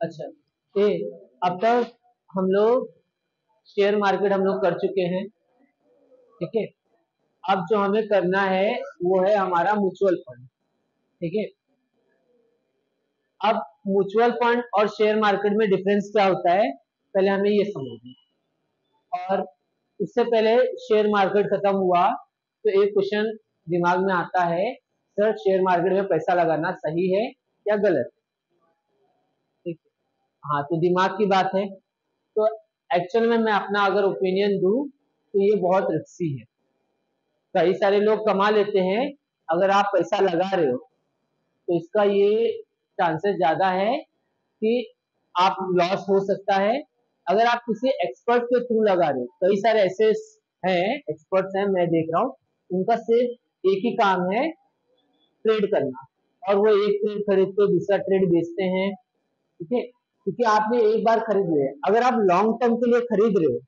अच्छा, ये अब तक हम लोग शेयर मार्केट हम लोग कर चुके हैं, ठीक है। अब जो हमें करना है वो है हमारा म्यूचुअल फंड, ठीक है। अब म्यूचुअल फंड और शेयर मार्केट में डिफरेंस क्या होता है, पहले हमें ये समझना। और उससे पहले शेयर मार्केट खत्म हुआ तो एक क्वेश्चन दिमाग में आता है, सर शेयर मार्केट में पैसा लगाना सही है या गलत, ठीक है। हाँ, तो दिमाग की बात है। तो एक्चुअल में मैं अपना अगर ओपिनियन दूं तो ये बहुत रिस्की है। कई सारे लोग कमा लेते हैं, अगर आप पैसा लगा रहे हो तो इसका ये चांसेस ज्यादा है कि आप लॉस हो सकता है। अगर आप किसी एक्सपर्ट के थ्रू लगा रहे हो, कई सारे ऐसे हैं एक्सपर्ट्स हैं, मैं देख रहा हूँ, उनका सिर्फ एक ही काम है ट्रेड करना, और वो एक ट्रेड खरीद के दूसरा ट्रेड बेचते हैं, ठीक है। क्योंकि आपने एक बार खरीद लिया, अगर आप लॉन्ग टर्म के लिए खरीद रहे हो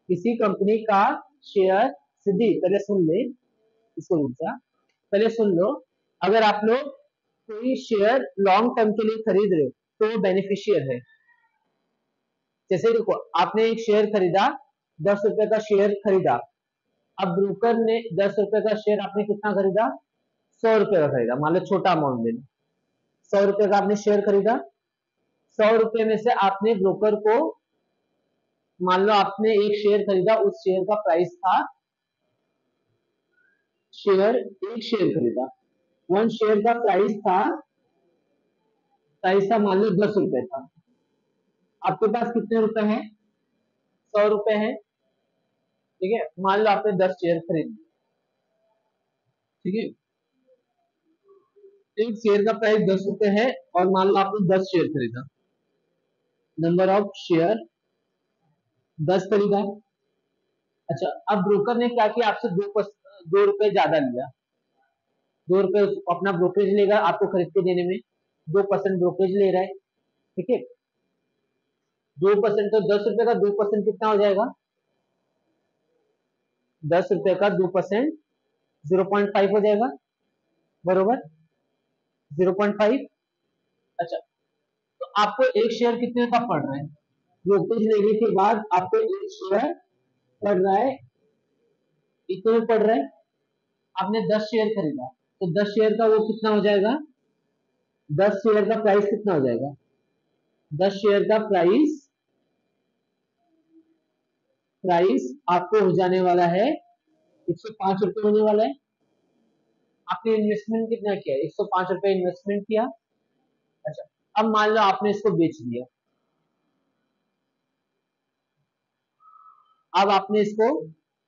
किसी कंपनी का शेयर, सीधी पहले सुन ले इसको, रुक जा, पहले सुन लो। अगर आप लोग कोई शेयर लॉन्ग टर्म के लिए खरीद रहे हो तो वो बेनिफिशियल है। जैसे देखो, आपने एक शेयर खरीदा, 10 रुपए का शेयर खरीदा, अब ब्रोकर ने 10 रुपए का शेयर आपने कितना खरीदा, 100 रुपए का खरीदा, मान लो छोटा अमाउंट देना, 100 रुपए का आपने शेयर खरीदा। 100 रुपए में से आपने ब्रोकर को, मान लो आपने एक शेयर खरीदा, उस शेयर का प्राइस था, एक शेयर खरीदा, वन शेयर का प्राइस था मान लो 10 रुपए था। आपके पास कितने रुपए हैं, 100 रुपए हैं, ठीक है। मान लो आपने 10 शेयर खरीद लिए, ठीक है। एक शेयर का प्राइस 10 रुपए है और मान लो आपने 10 शेयर खरीदा, नंबर ऑफ शेयर 10 खरीदा। अच्छा, अब ब्रोकर ने क्या किया, आपसे 2 रुपए ज्यादा लिया, 2 रुपए अपना ब्रोकरेज लेगा आपको खरीद के देने में, 2% ब्रोकरेज ले रहा है, ठीक है। 2% तो 10 रुपए का 2% कितना हो जाएगा, 10 रुपए का 2% 0.5 हो जाएगा, बरोबर 0.5। अच्छा, तो आपको एक शेयर कितने का पड़ रहा है, ब्रोकरेज लेने के बाद आपको एक शेयर पड़ रहा है, इतने में पड़ रहा है। आपने 10 शेयर खरीदा, तो 10 शेयर का वो कितना हो जाएगा, 10 शेयर का प्राइस कितना हो जाएगा, 10 शेयर का प्राइस आपको हो जाने वाला है 105 रुपए होने वाला है। आपने इन्वेस्टमेंट कितना किया, 105 रुपए इन्वेस्टमेंट किया। अच्छा, अब मान लो आपने इसको बेच दिया, अब आपने इसको,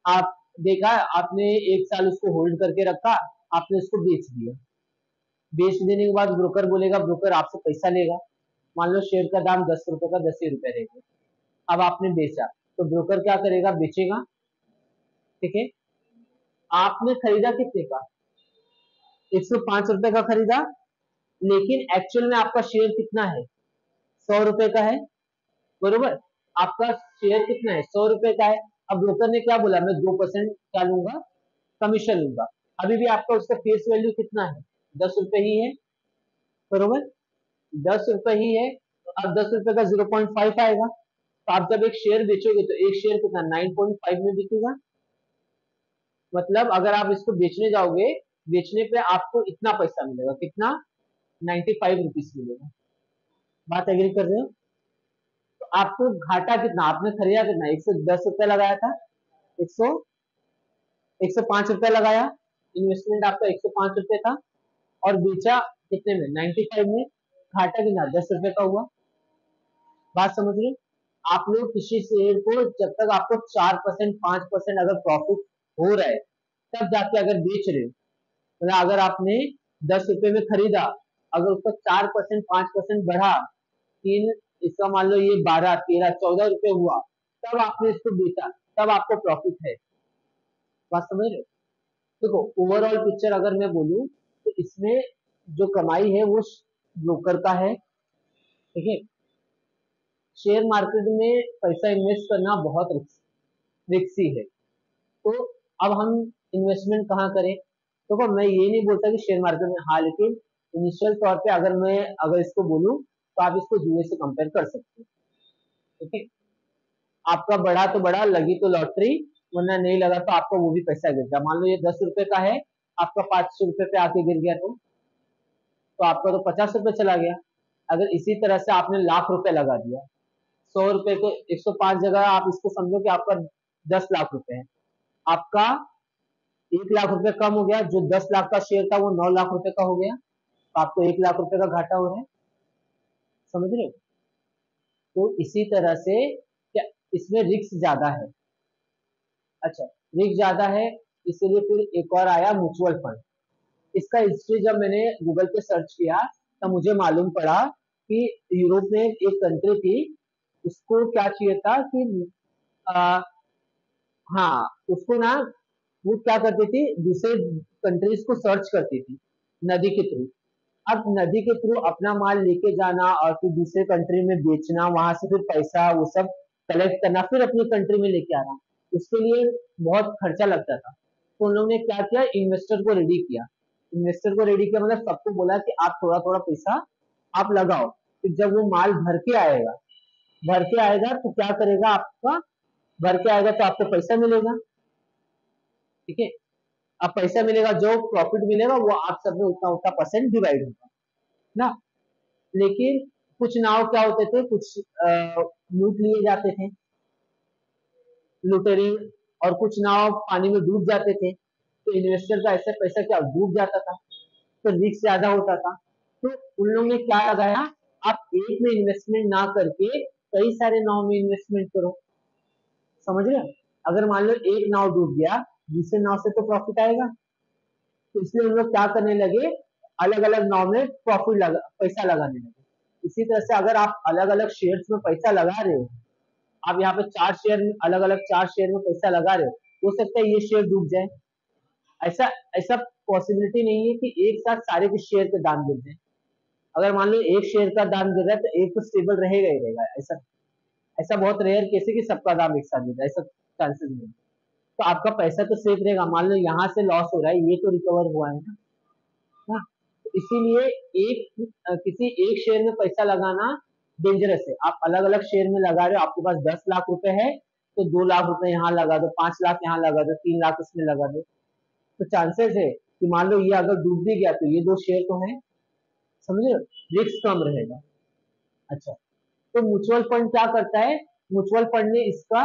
आप देखा, आपने 1 साल उसको होल्ड करके रखा, आपने उसको बेच दिया। बेच देने के बाद ब्रोकर बोलेगा, ब्रोकर आपसे पैसा लेगा, मान लो शेयर का दाम 10 रुपए का 10 ही रुपए रहेगा। अब आपने बेचा तो ब्रोकर क्या करेगा, बेचेगा, ठीक है। आपने खरीदा कितने का, 105 रुपए का खरीदा, लेकिन एक्चुअल में आपका शेयर कितना है, 100 रुपए का है, बरोबर। आपका शेयर कितना है, 100 रुपए का है। अब ब्रोकर ने क्या बोला, मैं 2% क्या लूंगा, कमीशन लूंगा। अभी भी आपका उसका फेस वैल्यू कितना है, 10 रुपए ही है, बरोबर 10 रुपए ही है। तो अब 10 रुपए का 0.5 आएगा, तो आप जब एक शेयर बेचोगे तो एक शेयर कितना 9.5 में बिकेगा। मतलब अगर आप इसको बेचने जाओगे, बेचने पे आपको इतना पैसा मिलेगा, कितना, 95 रुपीज मिलेगा। बात एग्री कर रहे हो। तो आपको घाटा कितना, आपने खरीदा कितना, 110 रुपए लगाया था, 100 105 रुपए लगाया, इन्वेस्टमेंट आपका 105 रुपए था, और बेचा कितने में, 95 में, घाटा कितना, 10 रुपए का हुआ। बात समझ रहे हो। आप लोग किसी शेयर को जब तक आपको 4% 5% अगर प्रॉफिट हो रहा है तब जाके अगर बेच रहे हो, मतलब अगर आपने 10 रुपए में खरीदा, अगर उसका 4% 5% बढ़ा, तीन, इसका मान लो ये 12 13 14 रुपए हुआ, तब आपने इसको बेचा, तब आपको प्रॉफिट है। बात समझ रहे हो। देखो, ओवरऑल पिक्चर अगर मैं बोलूं तो इसमें जो कमाई है वो ब्रोकर का है, ठीक है। शेयर मार्केट में पैसा इन्वेस्ट करना बहुत रिस्की है। तो अब हम इन्वेस्टमेंट कहाँ करें, तो मैं ये नहीं बोलता कि शेयर मार्केट में, हाँ, लेकिन इनिशियल तौर पे अगर मैं, अगर इसको बोलूं तो आप इसको जुए से कंपेयर कर सकते हैं। ठीक है, आपका बढ़ा तो बढ़ा, लगी तो लॉटरी, वरना नहीं लगा तो आपका वो भी पैसा गिर गया। मान लो ये 10 रुपए का है, आपका 500 रुपए पे आके गिर गया तो आपका तो 50 रुपए चला गया। अगर इसी तरह से आपने लाख रुपए लगा दिया, 100 रुपए को 105 जगह आप इसको समझो कि आपका 10 लाख रुपए है, आपका 1 लाख रुपए कम हो गया, जो 10 लाख का शेयर था वो 9 लाख रुपए का हो गया, तो आपको 1 लाख रुपए का घाटा हो रहा है। समझ रहे हो? तो इसी तरह से क्या इसमें रिस्क ज्यादा है। अच्छा, रिस्क ज्यादा है, इसीलिए फिर एक और आया म्यूचुअल फंड। इसका हिस्ट्री जब मैंने गूगल पे सर्च किया तब मुझे मालूम पड़ा कि यूरोप में एक कंट्री थी, उसको क्या चाहिए था कि आ, हाँ, उसको ना वो क्या करती थी, दूसरे कंट्रीज को सर्च करती थी नदी के थ्रू। अब नदी के थ्रू अपना माल लेके जाना और फिर दूसरे कंट्री में बेचना, वहां से फिर पैसा वो सब कलेक्ट करना, फिर अपनी कंट्री में लेके आना, उसके लिए बहुत खर्चा लगता था। तो उन लोगों ने क्या किया, इन्वेस्टर को रेडी किया। इन्वेस्टर को रेडी किया मतलब सबको बोला कि आप थोड़ा थोड़ा पैसा आप लगाओ, फिर जब वो माल भर के आएगा तो क्या करेगा, आपका भर के आएगा तो आपको पैसा मिलेगा। ठीक है, अब पैसा मिलेगा, जो प्रॉफिट मिलेगा वो आप सब में उतना उतना परसेंट डिवाइड होगा ना। लेकिन कुछ नाव क्या होते थे, कुछ लूट लिए जाते थे लुटेरे, और कुछ नाव पानी में डूब जाते थे, तो इन्वेस्टर का ऐसा पैसा क्या डूब जाता था, तो रिस्क ज्यादा होता था। तो उन लोगों ने क्या लगाया, आप एक में इन्वेस्टमेंट ना करके कई सारे नाव में इन्वेस्टमेंट करो। समझ रहे हो? अगर मान लो एक नाव डूब गया, दूसरे नाव से तो प्रॉफिट आएगा, तो इसलिए हम लोग क्या करने लगे, अलग अलग नाव में पैसा लगाने लगे। इसी तरह से अगर आप अलग अलग शेयर्स में पैसा लगा रहे हो, आप यहाँ पे 4 शेयर में अलग अलग 4 शेयर में पैसा लगा रहे हो सकता है ये शेयर डूब जाए। ऐसा ऐसा पॉसिबिलिटी नहीं है कि एक साथ सारे के शेयर के दाम गिर जाए। अगर मान लो एक शेयर का दाम गिर रहा है तो एक तो स्टेबल रहेगा ही रहेगा, ऐसा ऐसा बहुत रेयर केस है कि सबका दाम एक साथ गिर जाए, ऐसा चांसेस नहीं। तो आपका पैसा तो सेफ रहेगा। मान लो यहाँ से लॉस हो रहा है, ये तो रिकवर हुआ है ना। तो इसीलिए किसी एक शेयर में पैसा लगाना डेंजरस है। आप अलग अलग शेयर में लगा रहे हो, आपके पास 10 लाख रुपए है तो 2 लाख रुपए यहाँ लगा दो, 5 लाख यहाँ लगा दो, 3 लाख इसमें लगा दो, तो चांसेस है कि मान लो ये अगर डूब भी गया तो ये 2 शेयर तो है। समझे? रिस्क कम रहेगा। अच्छा, तो म्यूचुअल फंड क्या करता है, म्यूचुअल फंड ने इसका,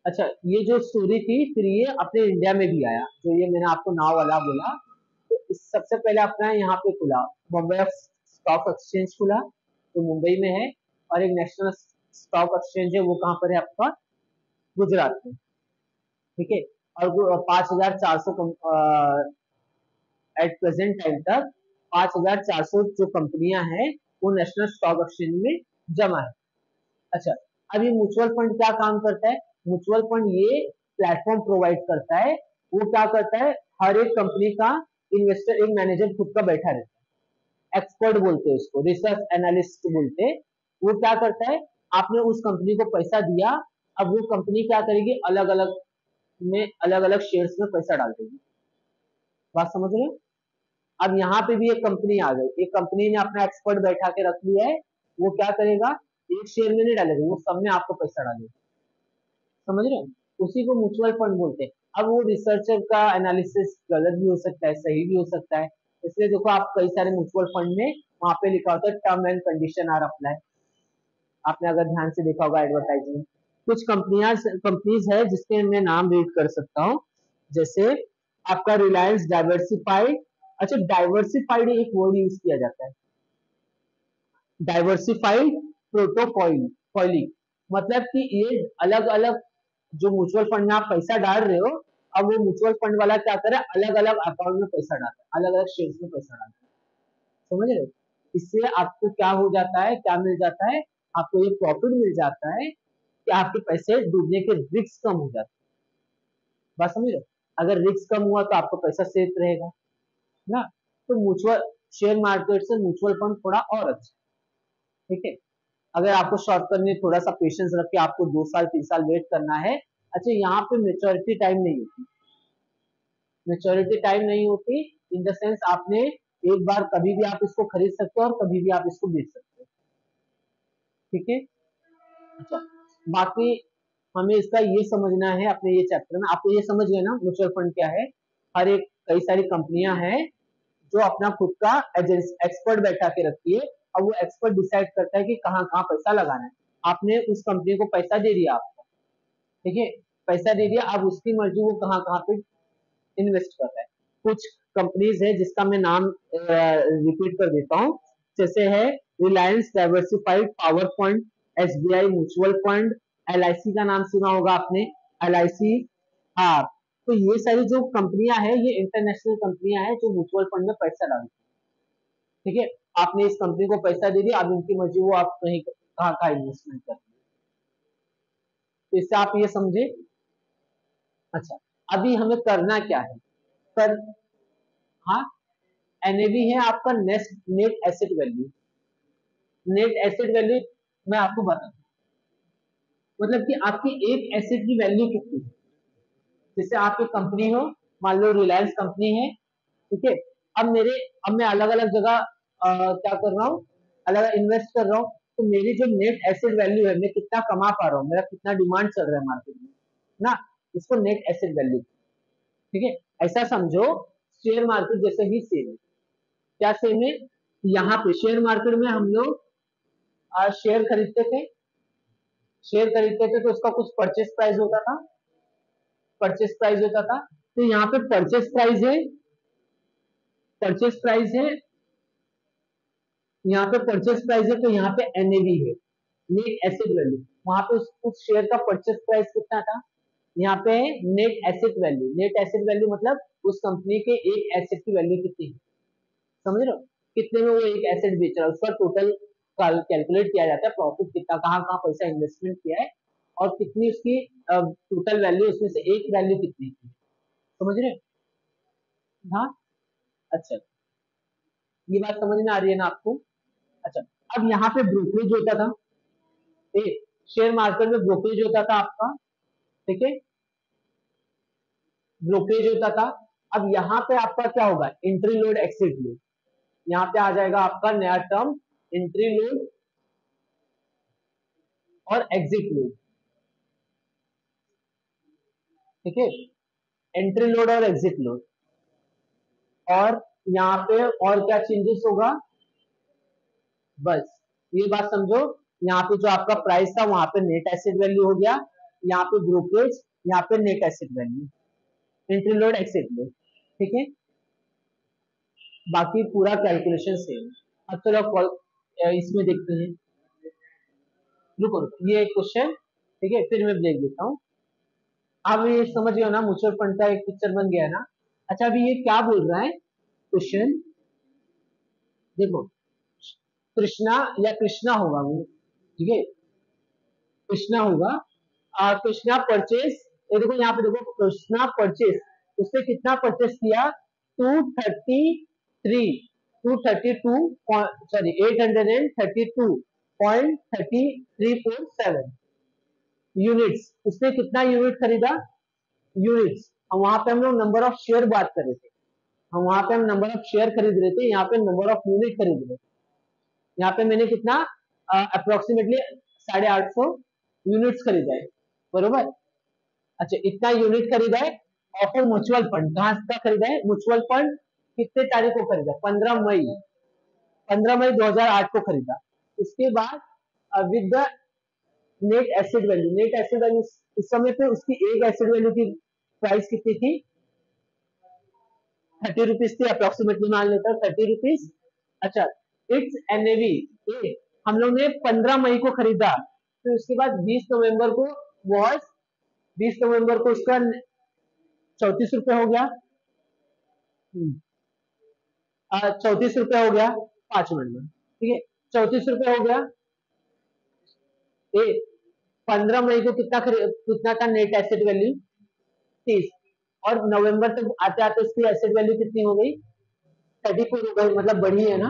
अच्छा ये जो स्टोरी थी फिर ये अपने इंडिया में भी आया, जो ये मैंने आपको नाव वाला बोला। तो इस सबसे पहले अपना यहाँ पे खुला, बॉम्बे स्टॉक एक्सचेंज खुला तो मुंबई में है, और एक नेशनल स्टॉक एक्सचेंज है, वो कहाँ पर है आपका, गुजरात में। ठीक है, और वो 5,400 एट प्रेजेंट टाइम तक 5,400 जो कंपनियां हैं वो नेशनल स्टॉक एक्सचेंज में जमा है। अच्छा, अब ये म्यूचुअल फंड क्या काम करता है, म्यूचुअल फंड ये प्लेटफॉर्म प्रोवाइड करता है। वो क्या करता है, हर एक कंपनी का इन्वेस्टर, एक मैनेजर खुद का बैठा रहता है, एक्सपर्ट बोलते हैं उसको, रिसर्च एनालिस्ट बोलते हैं। वो क्या करता है, आपने उस कंपनी को पैसा दिया, अब वो कंपनी क्या करेगी, अलग अलग शेयर्स में पैसा डाल देगी। बात समझ रहे हो? अब यहाँ पे भी एक कंपनी आ गई, एक कंपनी ने अपना एक्सपर्ट बैठा के रख लिया है, वो क्या करेगा, एक शेयर में नहीं डालेगा, वो सब में आपको पैसा डालेगा। समझ रहे हो? उसी को म्यूचुअल फंड बोलते हैं। अब वो रिसर्चर का एनालिसिस गलत भी हो सकता है, सही भी हो सकता है, इसलिए देखो आप कई सारे म्यूचुअल फंड में वहां पे लिखा होता है term and condition are apply. आपने अगर ध्यान से देखा होगा एडवर्टाइजमेंट, कुछ कंपनीज है जिसके मैं नाम रीड कर सकता हूँ, जैसे आपका रिलायंस डाइवर्सिफाइड। अच्छा, डाइवर्सिफाइड एक वर्ड यूज किया जाता है, डाइवर्सिफाइड प्रोटोकॉइली, मतलब कि ये अलग अलग जो म्यूचुअल फंड में आप पैसा डाल रहे हो, अब वो म्यूचुअल फंड वाला क्या करे, अलग अलग अकाउंट में पैसा डालता है, अलग अलग शेयर्स में पैसा डालता है। समझ रहे हो? इससे आपको क्या हो जाता है, क्या मिल जाता है, आपको ये प्रॉफिट मिल जाता है कि आपके पैसे डूबने के रिस्क कम हो जाते हैं। बात समझ रहे हो? अगर रिस्क कम हुआ तो आपका पैसा सेफ रहेगा ना। तो म्यूचुअल शेयर मार्केट से म्यूचुअल फंड थोड़ा और अच्छा। ठीक है, अगर आपको शॉर्ट टर्म में थोड़ा सा पेशेंस रख के आपको 2 साल 3 साल वेट करना है। अच्छा, यहाँ पे मेच्योरिटी टाइम नहीं होती, मेच्योरिटी टाइम नहीं होती इन द सेंस आपने एक बार कभी भी आप इसको खरीद सकते हो और कभी भी आप इसको बेच सकते हो, ठीक है। अच्छा, बाकी हमें इसका ये समझना है अपने ये चैप्टर में, आपको ये समझ गए ना म्यूचुअल फंड क्या है। हर एक कई सारी कंपनियां हैं जो अपना खुद का एक्सपर्ट बैठा के रखती है, और वो एक्सपर्ट डिसाइड करता है कि कहाँ कहाँ पैसा लगाना है। आपने उस कंपनी को पैसा दे दिया आपको, ठीक है, पैसा दे दिया, अब उसकी मर्जी वो कहाँ कहाँ पे इन्वेस्ट कर रहा है। कुछ कंपनीज है जिसका मैं नाम रिपीट कर देता हूँ, जैसे है Reliance diversified power fund, SBI mutual fund, LIC का नाम सुना होगा आपने, एलआईसी। हाँ, तो ये सारी जो कंपनियां हैं ये इंटरनेशनल कंपनियां हैं जो म्यूचुअल फंड में पैसा डालती है, ठीक है। आपने इस कंपनी को पैसा दे दिया, अब इनकी मर्जी वो आप कहीं कहाँ कहाँ इन्वेस्टमेंट करते हैं, तो इससे आप ये समझे। अच्छा, अभी हमें करना क्या है, कर, हाँ, एनएवी है आपका net asset value. Net asset value मैं आपको बताऊं, मतलब कि आपकी एक एसेट की वैल्यू कितनी है। जैसे आपकी कंपनी हो, मान लो रिलायंस कंपनी है, ठीक है। अब मैं अलग अलग जगह क्या कर रहा हूँ, अलग इन्वेस्ट कर रहा हूँ, तो मेरी जो नेट एसेट वैल्यू है, मैं कितना कमा पा रहा हूँ, मेरा कितना डिमांड चल रहा है मार्केट में ना, इसको नेट एसेट वैल्यू, ठीक है। ऐसा समझो शेयर मार्केट जैसे ही सेम है। क्या सेम है, यहाँ पे शेयर मार्केट में हम लोग शेयर खरीदते थे, शेयर खरीदते थे तो उसका कुछ परचेस प्राइस होता था, परचेस प्राइस होता था। तो यहाँ पे परचेस प्राइस है, परचेस प्राइस है, यहाँ पे परचेस प्राइस है, तो यहाँ पे एनएवी है, नेट एसेट वैल्यू। वहां पे उस शेयर का परचेस प्राइस कितना था, यहाँ पे है net asset value. Net asset value मतलब उस कंपनी के एक एसेट की वैल्यू कितनी है, समझ रहे हो, कितने में वो एक एसेट बेच रहा है, उसका टोटल कैलकुलेट किया जाता है, प्रॉफिट कितना, कहाँ कहाँ पैसा इन्वेस्टमेंट किया है, और कितनी उसकी टोटल वैल्यू, उसमें से एक वैल्यू कितनी थी, समझ रहे हो। हाँ, अच्छा, ये बात समझ में आ रही है ना आपको। अच्छा, अब यहाँ पे ब्रोकरेज होता था, शेयर मार्केट में ब्रोकरेज होता था आपका, ठीक है, ब्रोकरेज होता था। अब यहाँ पे आपका क्या होगा, एंट्री लोड एक्सिट लोड, यहाँ पे आ जाएगा आपका नया टर्म, एंट्री लोड और एग्जिट लोड, ठीक है, एंट्री लोड और एग्जिट लोड। और यहाँ पे और क्या चेंजेस होगा, बस ये बात समझो, यहाँ पे जो आपका प्राइस था वहां पे नेट एसेट वैल्यू हो गया, यहाँ पे ब्रोकरेज, यहाँ पे net asset value, entry load exit load, ठीक है। बाकी पूरा कैलकुलेशन सेम। अब चलो इसमें देखते हैं, रुको रुको, ये एक क्वेश्चन, ठीक है, फिर मैं ब्रेक देता हूँ। अब ये समझ गए ना, म्यूचुअल फंड का एक पिक्चर बन गया है ना। अच्छा, अभी ये क्या बोल रहा है क्वेश्चन, देखो, कृष्णा या कृष्णा होगा वो, ठीक है, कृष्णा होगा, कृष्णा परचेस, ये देखो यहाँ पे देखो, कृष्णा परचेस, उसने कितना परचेस किया, 233 232 सॉरी 832.3347 यूनिट्स, उसने कितना यूनिट खरीदा, यूनिट्स। और वहां पे हम लोग नंबर ऑफ शेयर बात कर रहे थे, हम वहां पे हम नंबर ऑफ शेयर खरीद रहे थे, यहाँ पे नंबर ऑफ यूनिट खरीद रहे थे। यहाँ पे मैंने कितना अप्रोक्सीमेटली 850 यूनिट्स खरीदा है, बरोबर। अच्छा, इतना यूनिट खरीदा है, और फिर म्यूचुअल फंड कहाँ का खरीदा है, म्यूचुअल फंड कितने तारीख को खरीदा, 15 मई, 15 मई 2008 को खरीदा। उसके बाद with the net asset value, net asset value उस समय पे उसकी एक एसेट वैल्यू की प्राइस कितनी थी, 30 रुपीज थी, अप्रोक्सीमेटली मान लेता हूँ 30 रुपीज। अच्छा, इट्स एनएवी, हम लोग ने 15 मई को खरीदा, फिर उसके बाद 20 नवंबर को वॉज 20 नवंबर को उसका 34 रुपए हो गया, 34 रुपए हो गया, 5 मिनट में, ठीक है, 34 रुपए हो गया। 15 मई को कितना था नेट एसेट वैल्यू, 30, और नवंबर तक आते आते उसकी एसेट वैल्यू कितनी हो गई, 34 हो गई, मतलब बढ़ी है ना।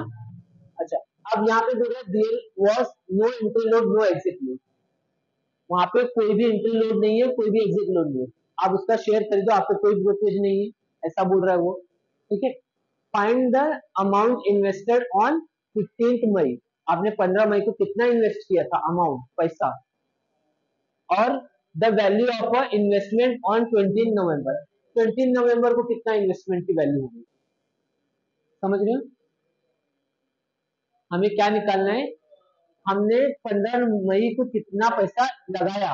अच्छा, अब यहाँ पे बोल रहा है there was no entry load no exit load, वहां पे कोई भी एंट्री लोड नहीं है, कोई भी एग्जिट लोड नहीं है, आप उसका शेयर खरीदो, आपको कोई ब्रोकरेज नहीं है, ऐसा बोल रहा है वो, ठीक है। Find the amount invested on 15 मई, आपने 15 मई को कितना इन्वेस्ट किया था, अमाउंट पैसा, और the value of a investment on 20 नवंबर, 20 नवंबर को कितना इन्वेस्टमेंट की वैल्यू होगी, समझ रहे हो। हमें क्या निकालना है, हमने 15 मई को कितना पैसा लगाया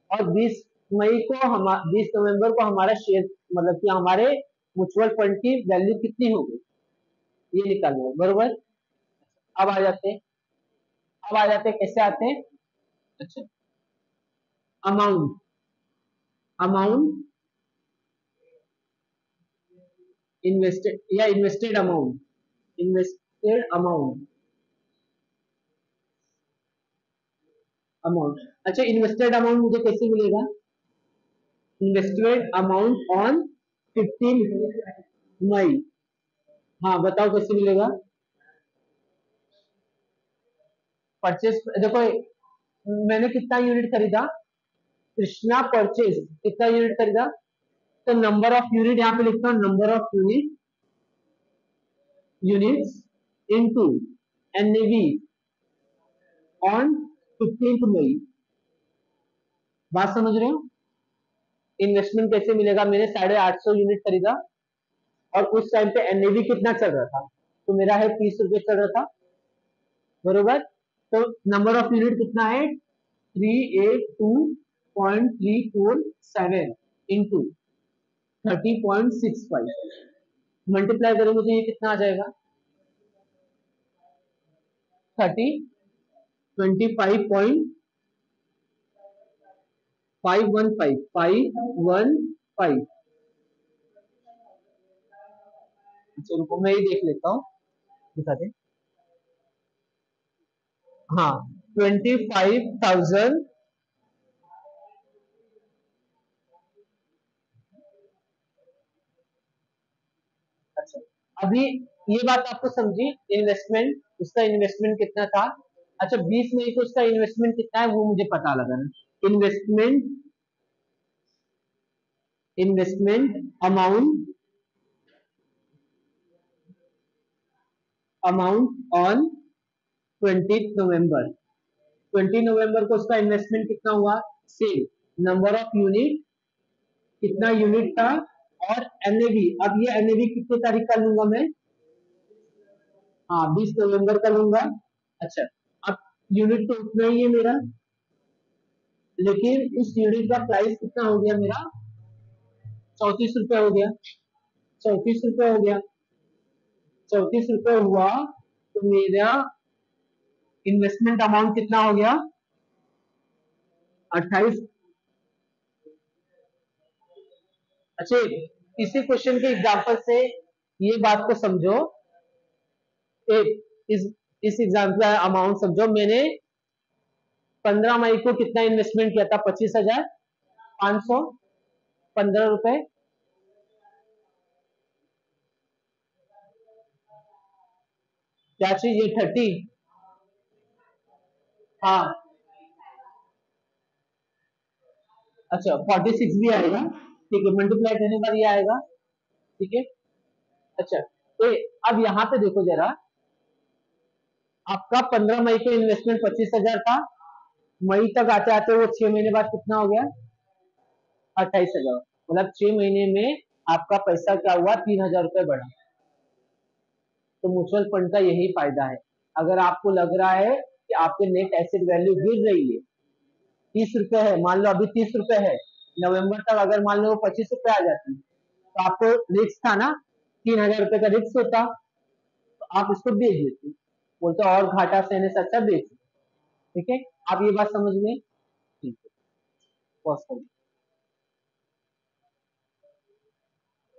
और 20 मई को 20 नवंबर को हमारा शेयर मतलब कि हमारे म्यूचुअल फंड की वैल्यू कितनी होगी, ये निकालना है, बरोबर। अब आ जाते हैं, कैसे आते हैं, अच्छा, अमाउंट, अमाउंट इन्वेस्टेड या invested amount, invested amount, amount, अच्छा इन्वेस्टेड अमाउंट मुझे कैसे मिलेगा, इन्वेस्टेड अमाउंट ऑन 15 मई, हाँ बताओ कैसे मिलेगा, परचेज, देखो मैंने कितना यूनिट खरीदा, कृष्णा परचेज कितना यूनिट खरीदा, तो नंबर ऑफ यूनिट यहाँ पे लिखता हूँ, number of units into NAV on 15 मई, बात समझ रहे हो। इन्वेस्टमेंट कैसे मिलेगा, मैंने 850 यूनिट खरीदा और उस टाइम पे एनएवी कितना चल रहा था, तो मेरा है 30 रुपए चल रहा था, बरोबर। तो नंबर ऑफ यूनिट कितना है 382.347 इंटू 30.65, मल्टीप्लाई करेंगे तो ये कितना आ जाएगा 25.515, अच्छा रुको मैं ही देख लेता हूँ, दिखा दे, हाँ 25,000, अच्छा अभी ये बात आपको समझी, इन्वेस्टमेंट, उसका इन्वेस्टमेंट कितना था, अच्छा 20 मई को उसका इन्वेस्टमेंट कितना है वो मुझे पता लगा, investment, investment amount, amount on 20 नवंबर, 20 नवंबर को उसका इन्वेस्टमेंट कितना हुआ, सेम नंबर ऑफ यूनिट, कितना यूनिट था, और एनएवी, अब ये एनएवी कितने तारीख का लूंगा मैं, हाँ 20 नवंबर का लूंगा, अच्छा अब यूनिट तो उतना ही है मेरा, लेकिन इस यूनिट का प्राइस कितना हो गया मेरा 34 रुपए हो गया, 34 रुपए हो गया, 34 रुपए हुआ, तो मेरा इन्वेस्टमेंट अमाउंट कितना हो गया 28, अच्छा इसी क्वेश्चन के एग्जांपल से ये बात को समझो, एक इस एग्जांपल का अमाउंट समझो, मैंने 15 मई को कितना इन्वेस्टमेंट किया था 25,515 रुपए, क्या चीज ये 30, हाँ अच्छा 46 भी आएगा, ठीक है मल्टीप्लाई करने पर ये आएगा, ठीक है, अच्छा तो अब यहाँ पे देखो जरा, आपका 15 मई को इन्वेस्टमेंट 25,000 था, मई तक आते आते वो 6 महीने बाद कितना हो गया 28,000, मतलब 6 महीने में आपका पैसा क्या हुआ 3,000 रुपए बढ़ा। तो म्यूचुअल फंड का यही फायदा है, अगर आपको लग रहा है कि आपके नेट एसेट वैल्यू गिर रही है, 30 रुपए है, मान लो अभी 30 रुपए है, नवंबर तक अगर मान लो 25 रुपए आ जाती तो आपको रिस्क था ना, 3,000 रुपए का रिस्क होता, तो आप इसको बेच देते, बोलते और घाटा सहने से अच्छा बेच, ठीक है, आप ये बात समझ में, ठीक है, पॉज करिए।